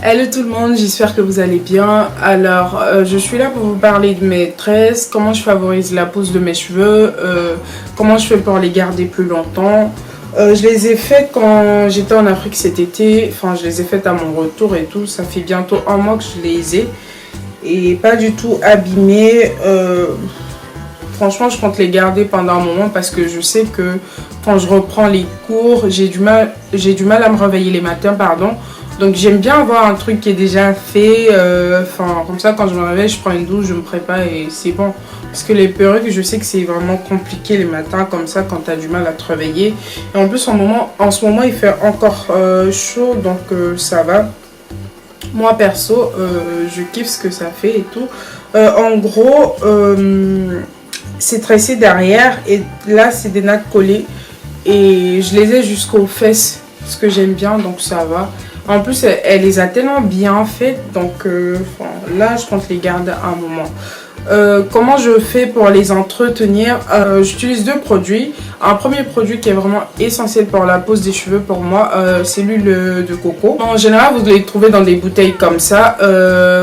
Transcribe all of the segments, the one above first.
Hello tout le monde, j'espère que vous allez bien. Alors, je suis là pour vous parler de mes tresses, comment je favorise la pousse de mes cheveux, comment je fais pour les garder plus longtemps. Je les ai faites quand j'étais en Afrique cet été, enfin je les ai faites à mon retour et tout. Ça fait bientôt un mois que je les ai et pas du tout abîmées. Franchement, je compte les garder pendant un moment parce que je sais que quand je reprends les cours, j'ai du mal à me réveiller les matins, pardon. Donc j'aime bien avoir un truc qui est déjà fait, comme ça quand je me réveille, je prends une douche, je me prépare et c'est bon. Parce que les perruques, je sais que c'est vraiment compliqué les matins comme ça quand tu as du mal à te réveiller. Et en plus en ce moment il fait encore chaud, donc ça va. Moi perso, je kiffe ce que ça fait et tout. En gros, c'est tressé derrière et là c'est des nattes collées. Et je les ai jusqu'aux fesses, ce que j'aime bien, donc ça va. En plus, elle les a tellement bien faites, donc là, je compte les garder un moment. Comment je fais pour les entretenir? J'utilise deux produits. Un premier produit qui est vraiment essentiel pour la pose des cheveux pour moi, c'est l'huile de coco. En général, vous les trouvez dans des bouteilles comme ça.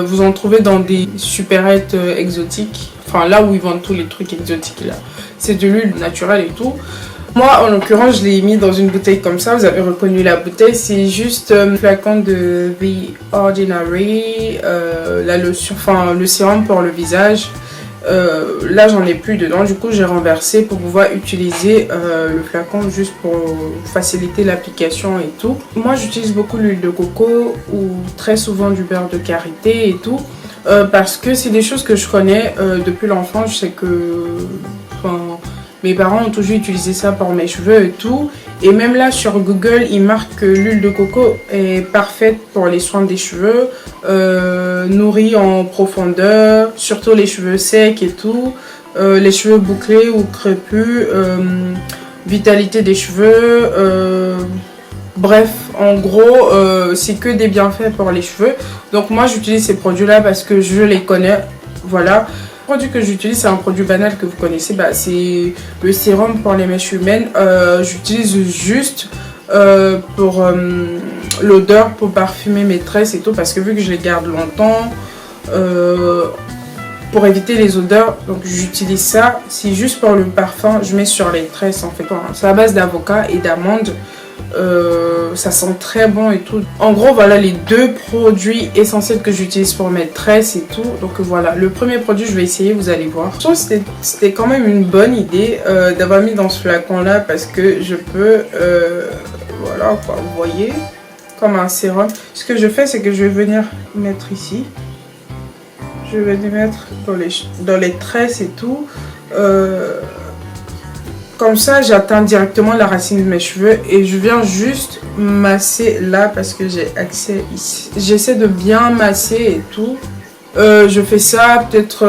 Vous en trouvez dans des supérettes exotiques. Enfin, là où ils vendent tous les trucs exotiques là. C'est de l'huile naturelle et tout. Moi, en l'occurrence, je l'ai mis dans une bouteille comme ça. Vous avez reconnu la bouteille. C'est juste un flacon de The Ordinary, la lotion, le sérum pour le visage. Là, j'en ai plus dedans. Du coup, j'ai renversé pour pouvoir utiliser le flacon juste pour faciliter l'application et tout. Moi, j'utilise beaucoup l'huile de coco ou très souvent du beurre de karité et tout. Parce que c'est des choses que je connais depuis l'enfance. Je sais que... mes parents ont toujours utilisé ça pour mes cheveux et tout. Et même là sur Google, ils marquent que l'huile de coco est parfaite pour les soins des cheveux, nourrit en profondeur, surtout les cheveux secs et tout, les cheveux bouclés ou crépus, vitalité des cheveux. Bref, en gros, c'est que des bienfaits pour les cheveux. Donc moi, j'utilise ces produits-là parce que je les connais. Voilà. Le produit que j'utilise, c'est un produit banal que vous connaissez, c'est le sérum pour les mèches humaines. J'utilise juste pour l'odeur, pour parfumer mes tresses et tout, parce que vu que je les garde longtemps, pour éviter les odeurs, donc j'utilise ça. C'est juste pour le parfum, je mets sur les tresses en fait. C'est à base d'avocat et d'amande. Ça sent très bon et tout. En gros, voilà les deux produits essentiels que j'utilise pour mes tresses et tout. Donc voilà, le premier produit, je vais essayer, vous allez voir. Je trouve que c'était quand même une bonne idée d'avoir mis dans ce flacon là parce que je peux, voilà quoi, vous voyez, comme un sérum. Ce que je fais, c'est que je vais venir mettre ici. Je vais les mettre dans les tresses et tout. Comme ça, j'atteins directement la racine de mes cheveux et je viens juste masser là parce que j'ai accès ici. J'essaie de bien masser et tout. Je fais ça peut-être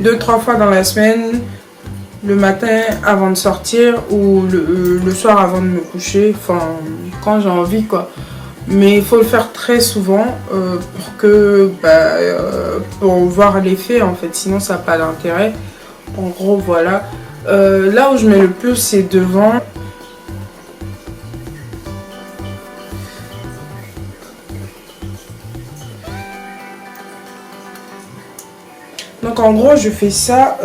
2-3 fois dans la semaine, le matin avant de sortir ou le soir avant de me coucher, enfin quand j'ai envie quoi. Mais il faut le faire très souvent pour voir l'effet en fait, sinon ça n'a pas d'intérêt. En gros voilà. Là où je mets le plus, c'est devant. Donc en gros, je fais ça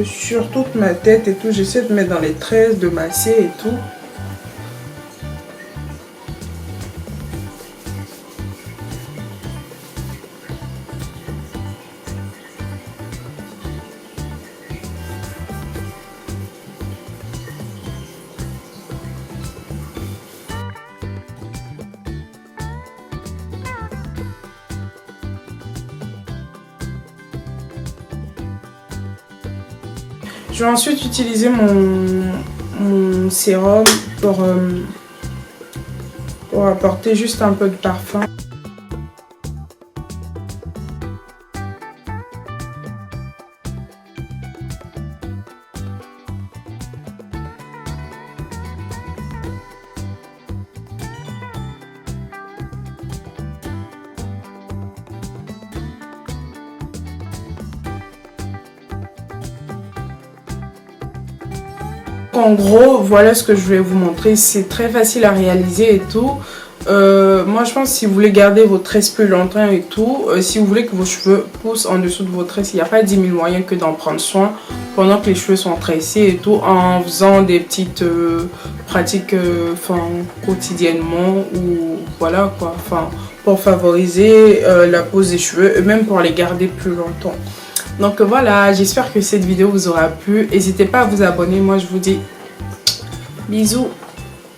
sur toute ma tête et tout. J'essaie de mettre dans les tresses, de masser et tout. Je vais ensuite utiliser mon sérum pour apporter juste un peu de parfum. En gros, voilà ce que je voulais vous montrer. C'est très facile à réaliser et tout. Moi je pense que si vous voulez garder vos tresses plus longtemps et tout, si vous voulez que vos cheveux poussent en dessous de vos tresses, il n'y a pas 10 000 moyens que d'en prendre soin pendant que les cheveux sont tressés et tout, en faisant des petites pratiques quotidiennement, ou voilà quoi, pour favoriser la pousse des cheveux et même pour les garder plus longtemps. Donc voilà, j'espère que cette vidéo vous aura plu. N'hésitez pas à vous abonner. Moi je vous dis bisous.